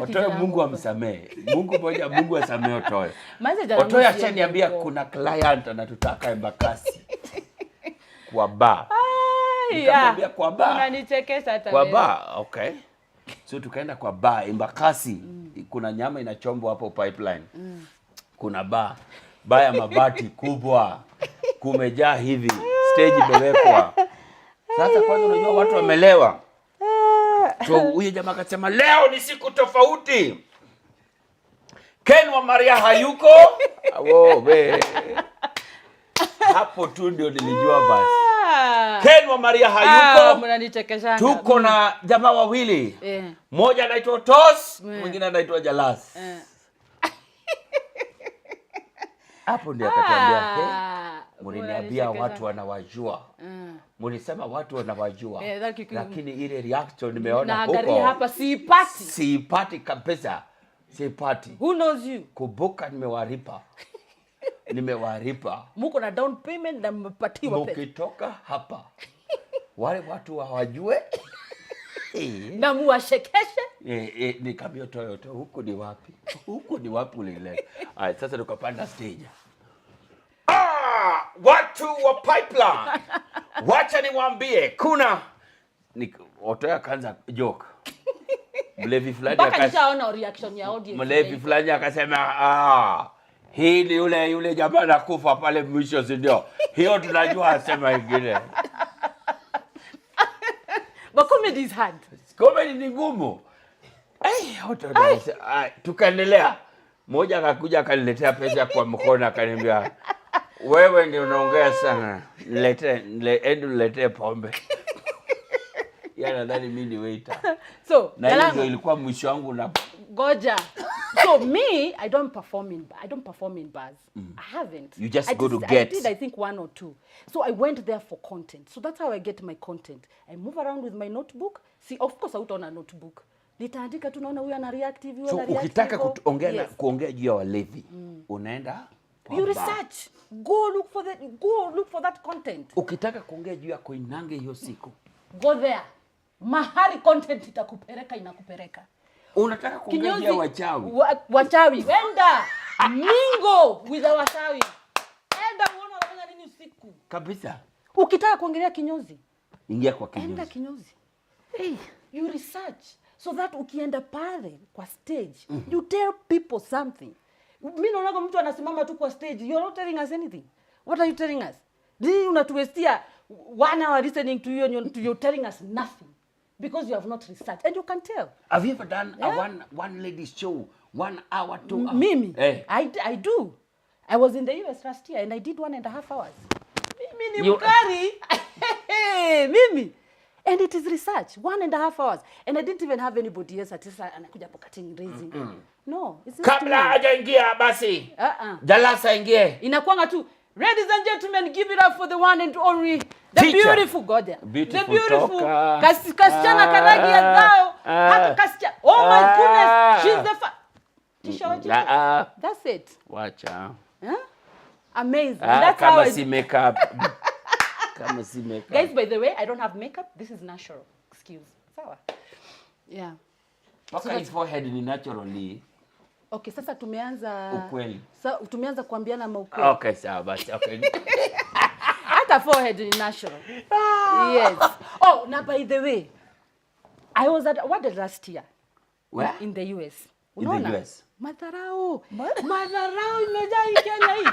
Otoyo Mungu amsamehe. Mungu asamehe Otoyo. Otoyo achaniambia kuna client anatutaka Embakasi. Kwa bar. Nikamwambia kwa bar. Unanichekesha hata kwa bar, okay. So tukaenda kwa bar Embakasi. Kuna nyama inachombwa hapo pipeline. Kuna bar ya mabati kubwa. Kumejaa hivi. Stage imewekwa. Sasa kwanza unajua watu wamelewa. So huyu jamaa akasema leo ni siku tofauti. Ken wa Maria hayuko. Hapo tu ndio nilijua basi. Ken wa Maria hayuko. Mnanichekeshana. Tuko na jamaa wawili. Mmoja anaitwa Tos, mwingine anaitwa Jalas. Hapo ndio akatuambia, mliniambia watu wanawajua. Mlisema watu wanawajua. Lakini ile reaction nimeona huko. Na hapa siipati kabisa. Siipati. Who knows you? Kubuka nimewaripa. Muko na down payment na mpatiwa pesa. Mkitoka hapa. Wale watu hawajue. Na muwashekeshe. Nikamwambia Toyota, huko ni wapi? Huko ni wapi ulile? Sasa tukapanda stage. Watu wa pipeline. Wacha niwaambie kuna Otoya kaanza joke. Mlevi fulani akasema reaction ya audience. Mlevi fulani akasema hii ni yule jamaa anakufa pale mwisho ndio. Hiyo tunajua asema ingine. But comedy is hard. Comedy ni ngumu. Tukaendelea. Mmoja akakuja akaniletea pesa kwa mkono akaniambia wewe ndio unaongea sana. Niletee pombe. nadhani mimi ni waiter. So, na hiyo ndio ilikuwa mwisho wangu na goja. So me, I don't perform in bars. I haven't. You just go to get. I did, I think, 1 or 2. So I went there for content. So that's how I get my content. I move around with my notebook. See, of course, out on a notebook. Nitaandika tunaona huyu ana react hivi, huyu ana react. So ukitaka kuongea juu ya walevi, unaenda you research. Go look for that content. Ukitaka kuongea juu ya Koinange hiyo siku, go there. Mahali content inakupeleka. Unataka kuongea juu ya wachawi. Wachawi, wenda mingo with the wachawi. Enda uone wanafanya nini usiku. Kabisa. Ukitaka kuongelea kinyozi, ingia kwa kinyozi. Enda kinyozi. Hey, you research so that ukienda pale kwa stage, you tell people something. Mimi naona mtu anasimama tu kwa stage, you're not telling us anything. What are you telling us? Did unatuwestia 1 hour listening to you and you're telling us nothing because you have not researched, and you can tell. Have you ever done a one lady show 1 hour, 2 hours? Mimi, I do. I was in the US last year and I did 1.5 hours. Mimi ni mkari. Mimi. And it is research, 1.5 hours. And I didn't even have anybody else anakuja hapo cutting raising. No, it's just kabla hajaingia basi. Jalasa ingie. Inakuanga tu, ladies and gentlemen, give it up for the one and only, the teacher. Beautiful God there. Beautiful the beautiful kasichana karagi ya dhao. Haka kasichana. Oh my goodness, she's the Tisha Wanjiku. That's it. Wacha. Amazing. That's how I see makeup. Guys, by the way, I don't have makeup. This is natural. Excuse. Sawa. Yeah. Paka his forehead ni naturally. Okay, sasa tumeanza ukweli. Tumeanza kuambiana maukweli. Okay, sawa basi. Okay. Hata forehead ni natural. Yes. Oh, now by the way, I was at last year. Where? In the US. Unaona? In the US. Madharau imejaa hii Kenya hii.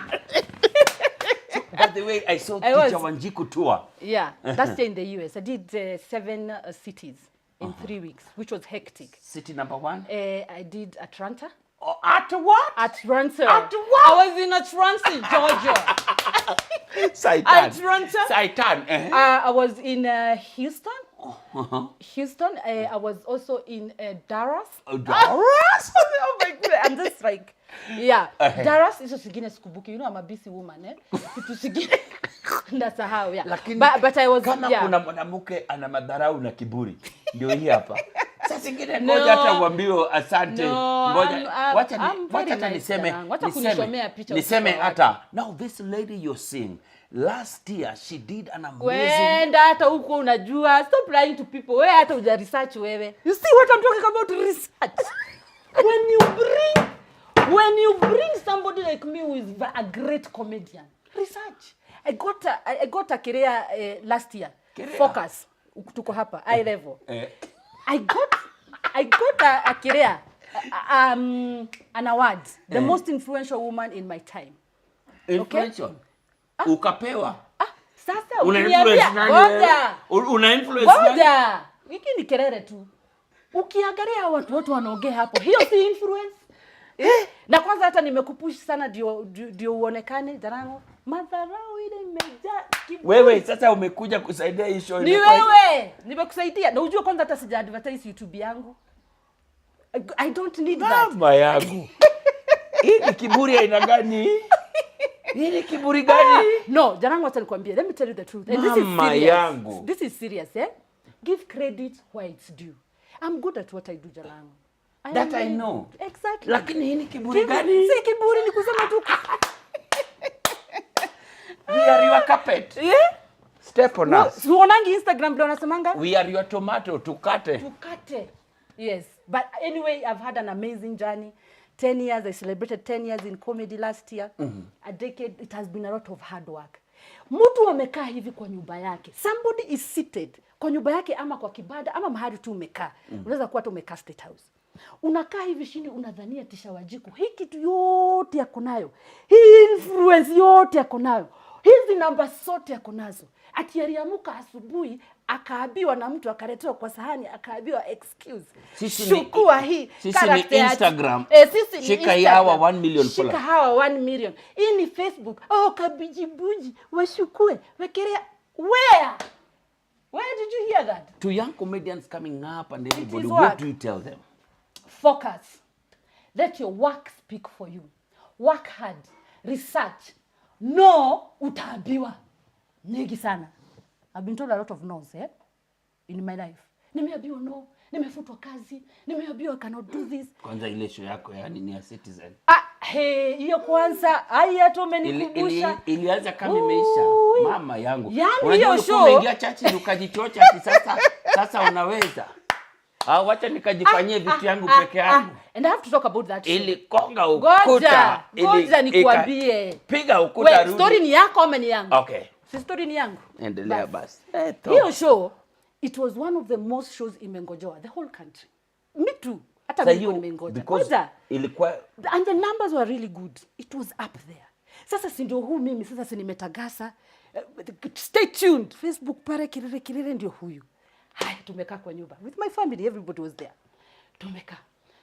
By the way, I saw Teacher Wanjiku tour. Yeah, that's in the US. I did 7 cities in 3 weeks, which was hectic. City number 1? I did Atlanta. Oh, at what? Atlanta. At what? I was in Atlanta, Georgia. Saitan. I was in Houston. Houston. I was also in Dallas. Dallas? Oh my God. I'm just like, yeah. Dallas is just again sikubuki. You know, I'm a busy woman, eh? That's how, yeah. But I was, kama kuna mwanamke ana madharau na kiburi. Ndio hii hapa. Sasa zingine ngoja hata uambiwe asante. Ngoja wacha niseme hata. Now this lady you're seeing, last year she did an amazing. Wenda hata huko unajua, stop lying to people. Wewe hata uja research wewe. You see what I'm talking about, research. When you bring somebody like me who is a great comedian, research. I got a career last year. Focus. Tuko hapa high level. I got a career, an award, the most influential woman in my time. Influential? Okay? Ukapewa? Sasa una-influence nani? Una-influence nani? Ngoja. Wiki ni kelele tu. Ukiangalia watu wanaongea hapo, hiyo si influence. Na kwanza hata nimekupush sana ndio uonekane Jarango. Madharau ile imejaa. Wewe sasa umekuja kusaidia hii show. Ni wewe. Nimekusaidia. Na unajua kwanza hata sija advertise YouTube yangu. I don't need that. Mama yangu. Hii ni kiburi aina gani? Hii ni kiburi gani? No, Jarango acha nikwambie. Let me tell you the truth. And this is serious. Yangu. This is serious, eh? Give credit where it's due. I'm good at what I do, Jarango. That I know. Exactly. Lakini hii ni kiburi gani? Si kiburi, ni kusema tu. We are your carpet. Yeah? Step on us. Uonangi Instagram ndio wanasemanga? We are your tomato, tukate. Tukate. Yes. But anyway, I've had an amazing journey. 10 years, I celebrated 10 years in comedy last year. A decade, it has been a lot of hard work. Mtu amekaa hivi kwa nyumba yake. Somebody is seated kwa nyumba yake ama kwa kibada ama mahali tu umekaa. Unaweza kuwa tu umekaa State House. Unakaa hivi chini unadhania Tisha Wanjiku. Hii kitu yote yako nayo. Hii influence yote yako nayo. Hizi namba zote yako nazo. Ati aliamuka asubuhi akaabiwa na mtu akaletewa kwa sahani akaabiwa excuse. Chukua hii. Sisi ni Instagram. Sisi ni Shika hawa 1 million followers. Shika hawa 1 million. Hii ni Facebook. Oh, kabijibuji. Washukue. Wekelea. Where? Where did you hear that? To young comedians coming up and everybody, is what what? do you tell them? Focus. Let your work speak for you. Work hard. Research. No, utaambiwa. Nyingi sana. I've been told a lot of no's, in my life. Nimeambiwa no, nimefutwa kazi, nimeambiwa I cannot do this. Kwanza ile show yako ya nini ya Citizen. Hiyo kwanza, haya tu umenikumbusha. Ilianza kama imeisha. Mama yangu. Yani hiyo show. Umeingia chachi ukajichocha ati sasa unaweza. Wacha nikajifanyie vitu yangu peke yangu. And I have to talk about that show. Ilikonga ukuta. Ngoja nikuambie. Piga ukuta rudi. Story ni yako ama ni yangu? Okay. Si story ni yangu. Endelea basi. Hiyo show, it was one of the most shows imengojoa the whole country. Me too. Hata mimi nimengoja. Because ilikuwa and the numbers were really good. It was up there. Sasa si ndio huu mimi sasa si nimetagasa. Stay tuned. Facebook pare kirere ndio huyu. Haya tumekaa kwa nyumba with my family, everybody was there. Tumekaa.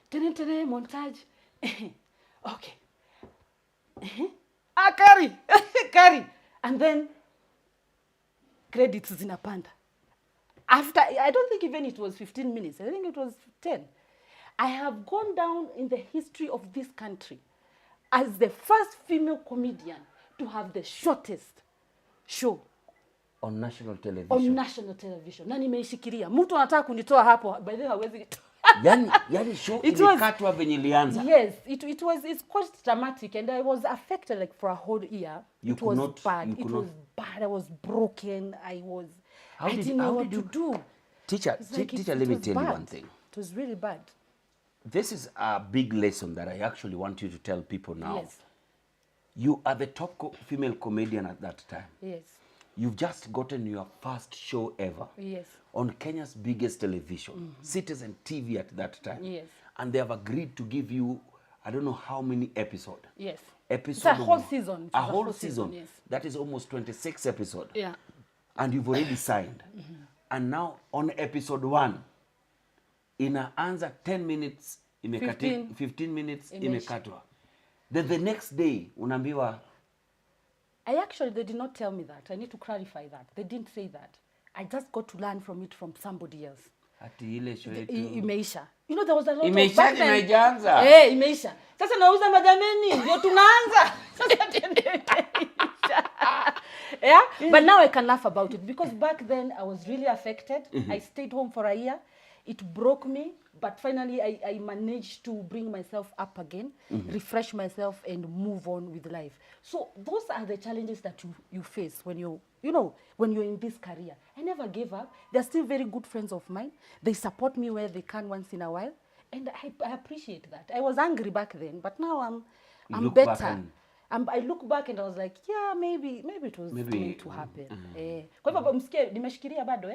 Tene montage. Okay. Kari. And then credits zinapanda. After, I don't think even it was 15 minutes. I think it was 10. I have gone down in the history of this country as the first female comedian to have the shortest show. On national television. On national television. Na nimeishikilia. Mtu anataka kunitoa hapo, by the way hawezi. Yani show ilikatwa venye ilianza. Yes, it's quite dramatic and I was affected like for a whole year. It was bad. I was broken. I didn't know what to do. Teacher, let me tell you one thing. It was really bad. This is a big lesson that I actually want you to tell people now. Yes. You are the top female comedian at that time. Yes. You've just gotten your first show ever. Yes. On Kenya's biggest television, Citizen TV at that time. Yes. And they have agreed to give you, I don't know how many episodes. Yes. It's a whole season. A whole season. Yes. That is almost 26 episodes. Yeah. And you've already signed. And now on episode 1, inaanza 10 minutes, 15 minutes, imekatwa. Then the next day, unaambiwa. They did not tell me that. I need to clarify that. They didn't say that. I just got to learn from it from somebody else. Ati ile show yetu. Imeisha. You know, there was a lot imeisha, of back imeanza. Imeisha. Sasa nauza majameni, ndio tunaanza. Yeah, but now I can laugh about it because back then I was really affected. I stayed home for a year. It broke me, but finally I managed to bring myself up again, refresh myself and move on with life. So those are the challenges that you face when when you're in this career. I never gave up. They're still very good friends of mine. They support me where they can once in a while. And I appreciate that. I was angry back then, but now I'm better. I look back and I was like, yeah, maybe it was meant to happen. Kwa hivyo msikie nimeshikilia bado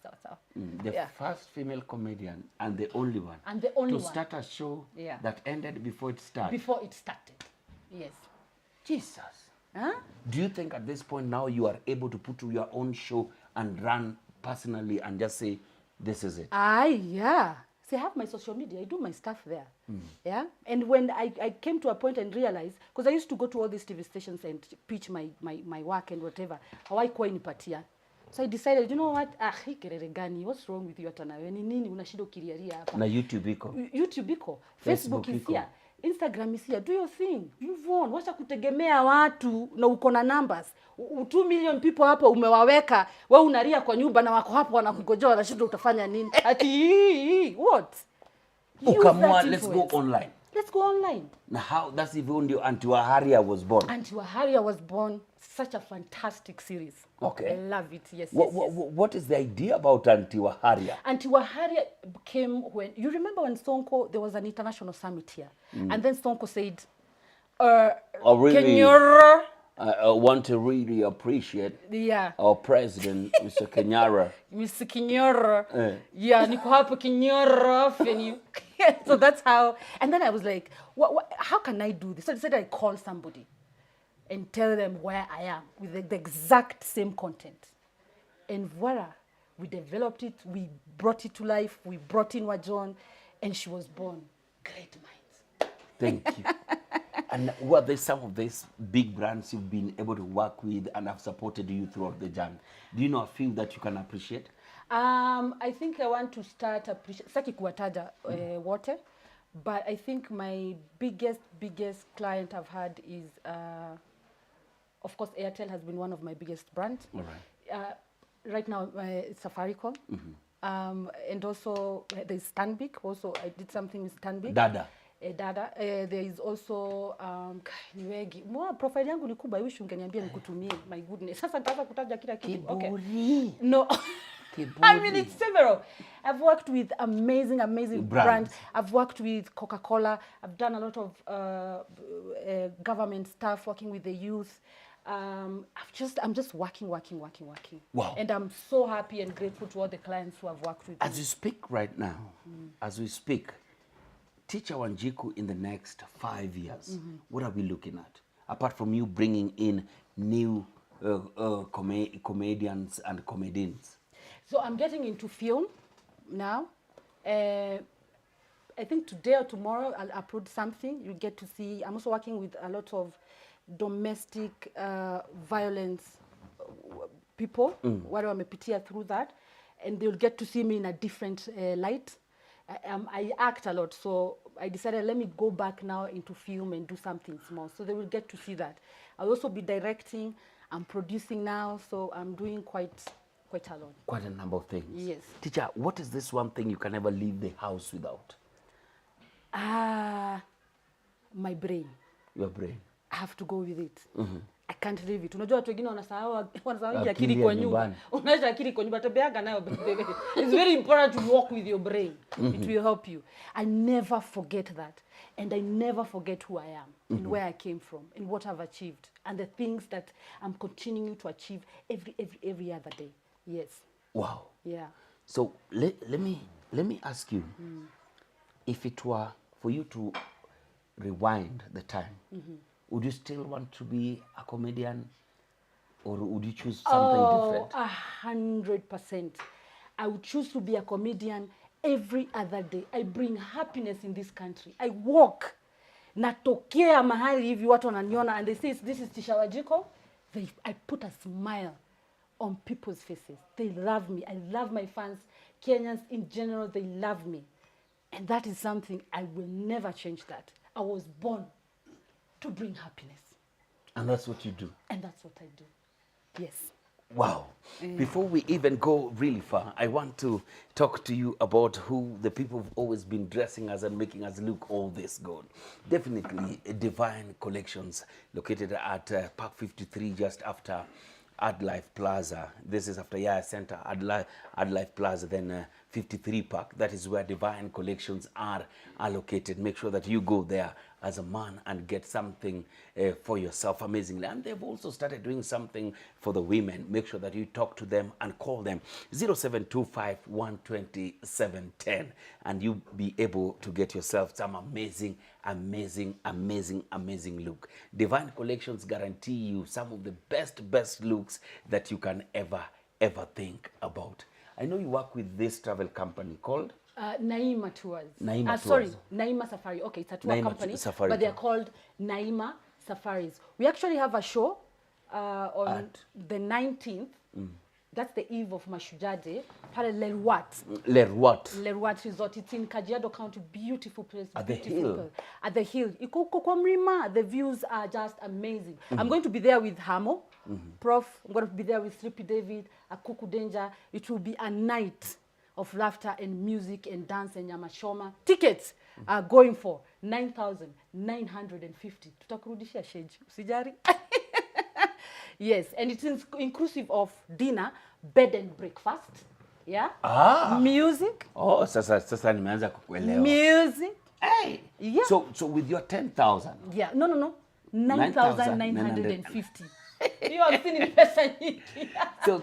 Sawa. The first female comedian and the only one. And the only to start a show that ended before it started. Before it started. Yes. Jesus. Huh? Do you think at this point now you are able to put your own show and run personally and just say, this is it? Yeah. See, I have my social media. I do my stuff there. Yeah. And when I came to a point and realized, because I used to go to all these TV stations and pitch my work and whatever, hawaikuwa inipatia. So I decided, you know what? Hii kelele gani? What's wrong with you hata nawe? Ni nini unashinda ukilialia hapa? Na YouTube iko. YouTube iko. Facebook is here. Instagram is here. Do your thing. Move on. Wacha kutegemea watu na uko na numbers. 2 million people hapo umewaweka. Wewe unalia kwa nyumba na wako hapo wanakugojoa wanashinda utafanya nini? Ati what? Ukamua, let's go online. Let's go online. Now how that's even the Antiwaharia was born. Antiwaharia was born. Such a fantastic series. Okay. I love it. Yes. What is the idea about Antiwaharia? Antiwaharia came when, you remember when Sonko, there was an international summit here. And then Sonko said, really, I want to really appreciate our president, Mr. Kenyara. Mr. Kenyara. Yeah, niko hapo Kenyara. So that's how, and then I was like, how can I do this? So I decided I call somebody and tell them where I am with the exact same content. And voila, we developed it, we brought it to life, we brought in Wajon, and she was born. Great minds. Thank you. And what are some of these big brands you've been able to work with and have supported you throughout the journey? Do you know a few that you can appreciate? I think I want to start saki kuwataja wote, but I think my biggest client I've had is of course Airtel has been one of my biggest brands. All right. Right now it's Safaricom. And also there's Stanbic. Also I did something with Stanbic. Dada. Dada. There is also ni wengi. Profile yangu ni kubwa, I wish ungeniambia nikutumie. My goodness. Sasa nitaanza kutaja kila kitu. Okay. No. I mean, it's several. I've worked with amazing brands. I've worked with Coca-Cola. I've done a lot of government stuff, working with the youth. I'm just working. Wow. And I'm so happy and grateful to all the clients who have worked with As me. you speak right now, as we speak, Teacher Wanjiku in the next 5 years, what are we looking at? Apart from you bringing in new comedians and comedians. So I'm getting into film now. I think today or tomorrow I'll upload something. You get to see. I'm also working with a lot of domestic violence people. Wale wamepitia through that, and they'll get to see me in a different light. I act a lot, so I decided let me go back now into film and do something small. So they will get to see that. I'll also be directing. I'm producing now, so I'm doing quite a lot. Quite a number of things. Yes. Teacher, what is this one thing you can never leave the house without? My brain. Your brain. I have to go with it. I can't leave it. Unajua watu wengine wanasahau akili Akili kwa ya nyumba. Unaacha akili kwa nyumba, tembeaga nayo baby. It's very important to walk with your brain. It will help you. I never forget that. And I never forget who I am and where I came from and what I've achieved and the things that I'm continuing to achieve every other day. Yes. Wow. Yeah. So let me ask you, if it were for you to rewind the time, would you still want to be a comedian, or would you choose something different? 100%. I would choose to be a comedian every other day. I bring happiness in this country. I walk. Natokea mahali hivi watu wananiona and they say this is Tisha Wanjiku. I put a smile on people's faces. They love me. I love my fans. Kenyans in general, they love me. And that is something I will never change that. I was born to bring happiness. And that's what you do. And that's what I do. Yes. Wow. Before we even go really far, I want to talk to you about who the people have always been dressing us and making us look all this good. Definitely Divine Collections, located at Park 53, just after AdLife Plaza. This is after Yaya Center, AdLife Plaza, then 53 Park. That is where Divine Collections are located. Make sure that you go there as a man and get something for yourself amazingly. And they've also started doing something for the women. Make sure that you talk to them and call them 0725 120 710, and you'll be able to get yourself some amazing look. Divine Collections guarantee you some of the best looks that you can ever think about. I know you work with this travel company called Naima Tours. Naima Sorry, Tours. Naima Safari. Okay, it's a tour Naima company, Safari but they're Tour. called Naima Safaris. We actually have a show on the 19th. That's the eve of Mashujaa Day. Pale Lerwat Resort. It's in Kajiado County. Beautiful place. At the beautiful hill. place. At the hill. Iko kwa mlima. The views are just amazing. I'm going to be there with Hamo, Prof. I'm going to be there with Sleepy David, Akuku Danger. It will be a night of laughter and music and dance and nyamashoma. Tickets are going for 9,950. Tutakurudishia sheji. Usijari. Yes, and it's inclusive of dinner, bed and breakfast. Yeah. Music. Oh, sasa nimeanza kukuelewa. Music. Hey. Yeah. So with your 10,000. Yeah. No. 9,950. You have seen in pesa nyingi.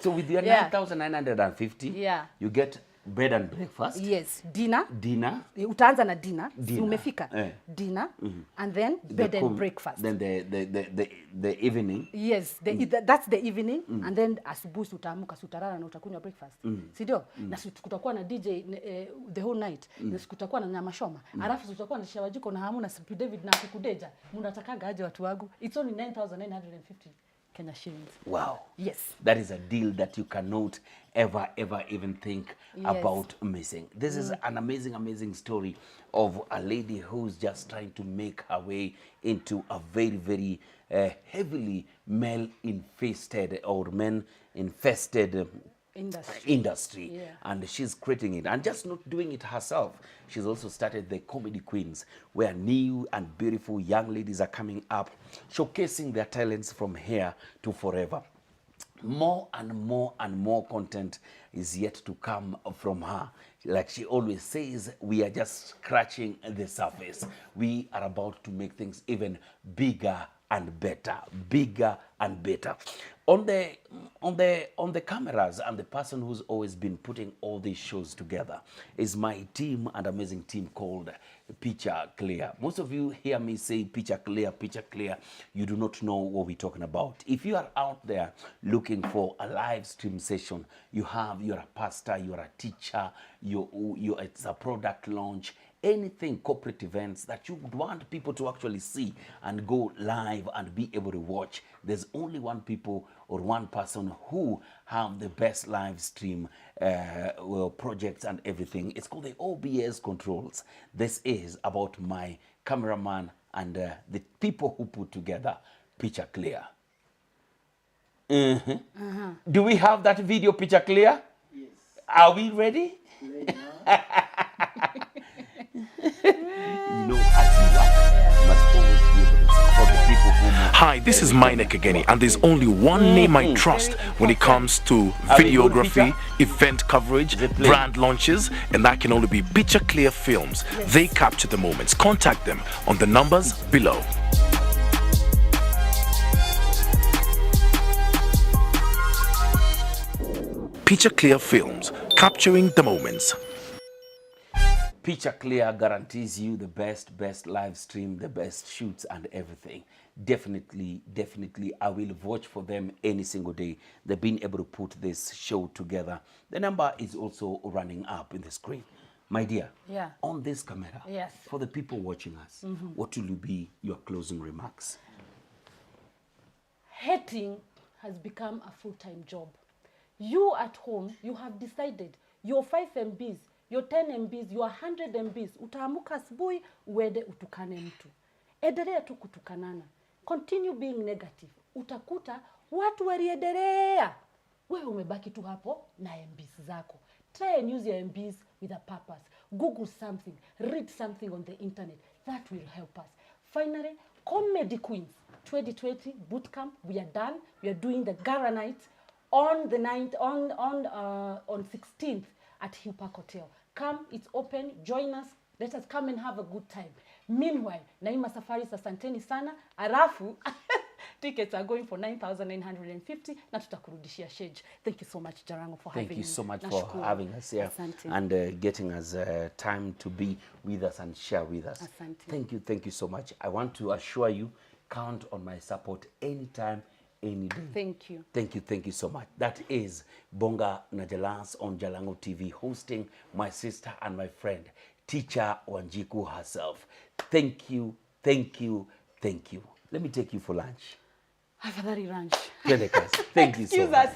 So with your 9,950, Yeah. you get Bed and breakfast. Yes, dinner. Dinner. Utaanza na dinner. Dinner. Umefika. Dinner. And then The bed and breakfast. Then the evening. Yes, that's the evening. And then asubuhi utaamka, utarara na utakunywa breakfast. Si ndio? Na kutakuwa na DJ the whole night. Na kutakuwa na nyama shoma. Alafu kutakuwa na Wanjiku na Hamu na Sir David na Kukudeja. Mnatakaga aje watu wangu? It's only 9,950 Kenya shillings. Wow. Yes. That is a deal that you cannot ever even think about missing. This is an amazing story of a lady who's just trying to make her way into a very heavily male-infested or men-infested industry. Yeah. And she's creating it, and just not doing it herself. She's also started the Comedy Queens, where new and beautiful young ladies are coming up, showcasing their talents from here to forever. More and more content is yet to come from her. Like she always says, we are just scratching the surface. We are about to make things even bigger and better. On the cameras, and the person who's always been putting all these shows together is my team, an amazing team called Picture Clear. Most of you hear me say Picture Clear. You do not know what we're talking about. If you are out there looking for a live stream session, you're a pastor, you're a teacher, it's a product launch, anything, corporate events that you would want people to actually see and go live and be able to watch, there's only one person who have the best live stream projects and everything. It's called the OBS controls. This is about my cameraman and the people who put together Picture Clear. Do we have that video, Picture Clear? Yes. Are we ready? You know, as you work, you must always be able to support the people who move. Hi, this is Mainek Ageni, and there's only one name I trust when it comes to videography, event coverage, brand launches, and that can only be Picture Clear Films. They capture the moments. Contact them on the numbers below. Picture Clear Films, capturing the moments. Picture Clear guarantees you the best live stream, the best shoots and everything. Definitely, I will watch for them any single day. They've been able to put this show together. The number is also running up in the screen. My dear, on this camera, for the people watching us, what will be your closing remarks? Hating has become a full-time job. You at home, you have decided your 5 MBs, your 10 MBs, your 100 MBs, utaamuka asubuhi uende utukane mtu. Endelea tu kutukanana. Continue being negative. Utakuta watu waliendelea. Wewe umebaki tu hapo na MBs zako. Try and use your MBs with a purpose. Google something, read something on the internet. That will help us. Finally, Comedy Queens 2020 bootcamp. We are done. We are doing the gala night on the 9th, on 16th at Hill Park Hotel. Come, it's open. Join us. Let us come and have a good time. Meanwhile, Naima Safaris asanteni sana. Arafu tickets are going for 9,950 na tutakurudishia shage. Thank you so much, Jarango, for having me. Thank you so much for having us here. Asante. And getting us time to be with us and share with us. Asante. Thank you so much. I want to assure you, count on my support anytime, any day. Thank you. Thank you so much. That is Bonga Najalas on Jalango TV, hosting my sister and my friend, teacher Wanjiku herself. Thank you. Let me take you for lunch. Afadhali lunch. Thank you so much. Excuse us.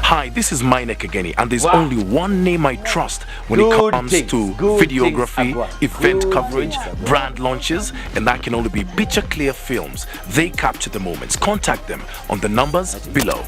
Hi, this is Mainek Ageni, and there's only one name I trust when it comes to videography, event coverage, brand launches, and that can only be Picture Clear Films. They capture the moments. Contact them on the numbers below.